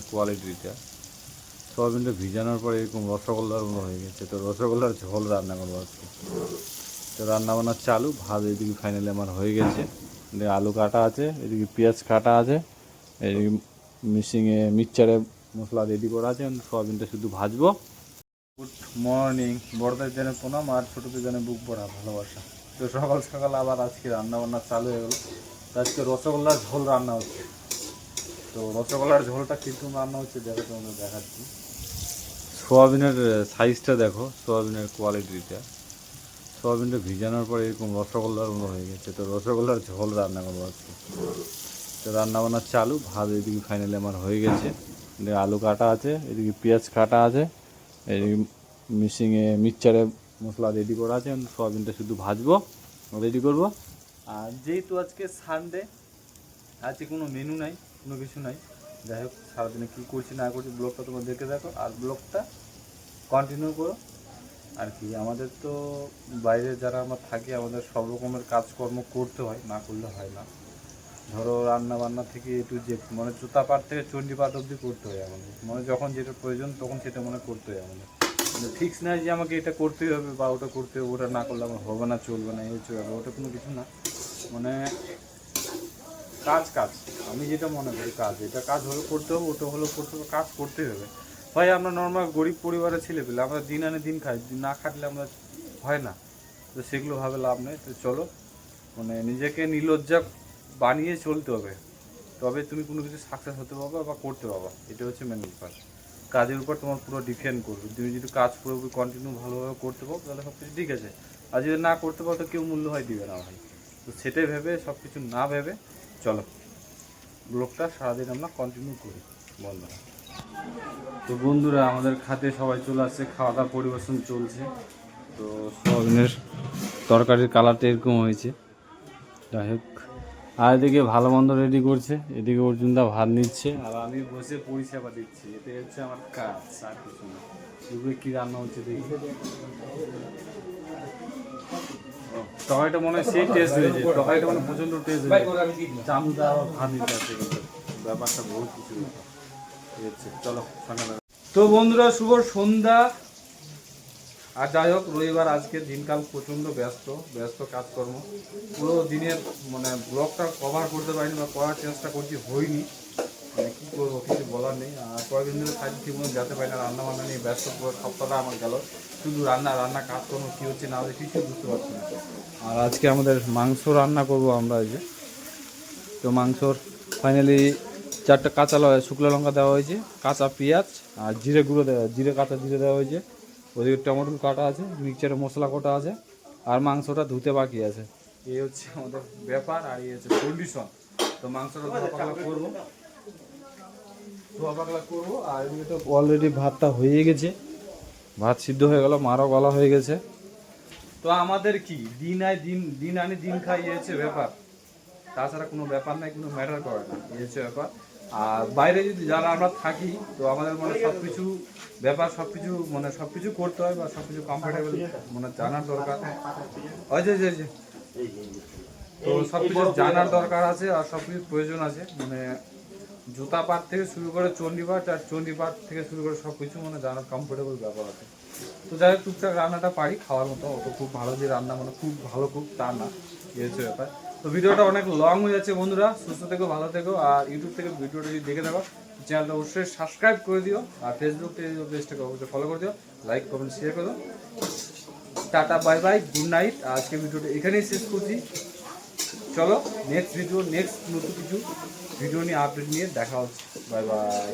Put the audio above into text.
কোয়ালিটিটা সোয়াবিনটা ভিজানোর পরে এরকম রসগোল্লার মতো হয়ে গেছে। তো রসগোল্লার ঝোল রান্না করবো আজকে। তো রান্না বান্না চালু, ভাত এদিকে ফাইনালি আমার হয়ে গেছে। এদিকে আলু কাটা আছে, এদিকে পেঁয়াজ কাটা আছে, এদিকে মিক্সচারে মশলা রেডি করা আছে। সোয়াবিনটা শুধু ভাজবো। গুড মর্নিং, বড়দের জন্য প্রণাম আর ছোটোদের জন্য বুক ভরা ভালোবাসা। তো সকাল সকাল আবার আজকে রান্না বান্না চালু হয়ে গেলো। তো আজকে রসগোল্লার ঝোল রান্না হচ্ছে। তো রসগোল্লার ঝোলটা কীরকম রান্না হচ্ছে দেখো, তোমাদের দেখাচ্ছি। সোয়াবিনের সাইজটা দেখো, সোয়াবিনের কোয়ালিটিটা। সোয়াবিনটা ভিজানোর পরে এরকম রসগোল্লার মতো হয়ে গেছে। তো রসগোল্লার ঝোল রান্না করবো আজকে। তো রান্না বান্না চালু, ভাত এদিকে ফাইনালি আমার হয়ে গেছে। এদিকে আলু কাটা আছে, এদিকে পেঁয়াজ কাটা আছে, এদিকে মিক্সচারে মশলা রেডি করা আছে। সোয়াবিনটা শুধু ভাজবো, রেডি করব। আর যেহেতু আজকে সানডে, আজকে কোনো মেনু নাই, কোনো কিছু নাই। যাই হোক, সারাদিনে কী করছি না করছি ব্লগটা তোমরা দেখে দেখো আর ব্লগটা কন্টিনিউ করো। আর কি, আমাদের তো বাইরে যারা আমরা থাকি, আমাদের সব রকমের কাজকর্ম করতে হয়, না করলে হয় না। ধরো রান্না বান্না থেকে একটু যে মানে জুতা পাট থেকে চণ্ডী পাট অবধি করতে হয় আমাদের, মানে যখন যেটা প্রয়োজন তখন সেটা মনে করতে হয় আমাদের। মানে ফিক্স নাই যে আমাকে এটা করতেই হবে বা ওটা করতে হবে, ওটা না করলে আমার হবে না, চলবে না, এই চলবে, ওটা কোনো কিছু না। মানে কাজ কাজ, আমি যেটা মনে করি কাজ, এটা কাজ হলো করতে হবে, ওটা হলো করতে হবে, কাজ করতেই হবে। ভাই আমরা নর্মাল গরিব পরিবারের ছেলে পেলে, আমরা দিন আনে দিন খাই, না খাটলে আমরা হয় না। তো সেগুলো ভাবে লাভ নেই। তো চলো, মানে নিজেকে নির্লজ্জা বানিয়ে চলতে হবে, তবে তুমি কোনো কিছু সাকসেস হতে পারবে বা করতে পারবা। এটা হচ্ছে মেন ব্যাপার। কাজের উপর তোমার পুরো ডিপেন্ড করবে। তুমি যদি কাজ পুরোপুরি কন্টিনিউ ভালোভাবে করতে পারো তাহলে সব কিছু ঠিক আছে। আর যদি না করতে পারো তো কেউ মূল্য হয় দিবে না ভাই। তো সেটাই ভেবে, সব কিছু না ভেবে চলো ব্লগটা সারাদিন আমরা কন্টিনিউ করি বন্ধুরা। তো বন্ধুরা, আমাদের খাতে সবাই চলে আসছে, খাওয়া দাওয়া পরিবেশন চলছে। তো সোয়াবিনের তরকারির কালারটা এরকম হয়েছে। যাই হোক, আর এদিকে ভালো মন্দ রেডি করছে, এদিকে অর্জুনদা ভাত নিচ্ছে আর আমি বসে পরিষেবা দিচ্ছি। এটাই হচ্ছে আমার কাজ, আর কিছু না। দুপুরে কী রান্না হচ্ছে দেখি। তরকারিটা মনে হয় সেই টেস্ট হয়েছে, তরকারিটা মানে প্রচণ্ড টেস্ট হয়েছে। চামচা আবার ভাত নিতে আছে, কিন্তু ব্যাপারটা বহুত কিছু হচ্ছে। চলো সঙ্গে। তো বন্ধুরা, শুভ সন্ধ্যা। আর যাই হোক, রবিবার আজকের দিনকাল প্রচণ্ড ব্যস্ত কাজকর্ম। পুরো দিনের মানে ব্লগটা কভার করতে পারিনি বা করার চেষ্টা করছি, হয়নি। মানে কী করবো, কিছু বলার নেই। আর কয়েকদিন ধরে কাজ ঠিকমতো যেতে পারি না, রান্না বান্না নিয়ে ব্যস্ত পুরো সপ্তাহটা আমার গেল। শুধু রান্না কাজকর্ম কী হচ্ছে না হচ্ছে কিছু বুঝতে পারছি না। আর আজকে আমাদের মাংস রান্না করব আমরা। এই যে, তো মাংসর ফাইনালি 4টা শুকনো লঙ্কা দেওয়া হয়েছে, কাঁচা পেঁয়াজ আর জিরে গুঁড়ো কাঁচা জিরে দেওয়া হয়েছে। ওদিকে টমেটো কাটা আছে, মিক্সচারে মশলা কটা আছে, আর মাংসটা ধুতে বাকি আছে। এই হচ্ছে আমাদের ব্যাপার, আর এই হচ্ছে কন্ডিশন। তো মাংসটা ধোয়া পাকলা করবো। আর এদিকে তো অলরেডি ভাতটা হয়ে গেছে, ভাত সিদ্ধ হয়ে গেল, মারও গলা হয়ে গেছে। তো আমাদের কি দিন আনি দিন খাই, এই হচ্ছে ব্যাপার। তাছাড়া কোনো ব্যাপার নাই, কোনো ম্যাটার করে না, এই হচ্ছে ব্যাপার। আর বাইরে যদি যারা আমরা থাকি, তো আমাদের মানে সব কিছু ব্যাপার, সব কিছু করতে হয় বা সব কিছু কমফোর্টেবল মানে জানার দরকার। ওই যে তো সব কিছু জানার দরকার আছে আর সব কিছু প্রয়োজন আছে। মানে জুতা পাট থেকে শুরু করে চণ্ডীপাঠ, আর চণ্ডীপাঠ থেকে শুরু করে সব কিছু মানে জানার কমফোর্টেবল ব্যাপার আছে। তো যাই হোক, টুকটাক রান্নাটা পারি খাওয়ার মতো, অত খুব ভালো যে রান্না মানে খুব ভালো খুব তা না, এই হচ্ছে ব্যাপার। তো ভিডিওটা অনেক লং হয়ে যাচ্ছে বন্ধুরা, সুস্থ থেকো, ভালো থেকো। আর ইউটিউব থেকে ভিডিওটা যদি দেখে থাকো, চ্যানেলটা অবশ্যই সাবস্ক্রাইব করে দিও। আর ফেসবুক পেজটাকে অবশ্যই ফলো করে দিও, লাইক কমেন্ট শেয়ার করে দিও। Tata, bye bye, good night. আজকে ভিডিওটা এখানেই শেষ করছি। চলো নেক্সট নতুন কিছু ভিডিও নিয়ে আপডেট নিয়ে দেখা হচ্ছে। Bye bye.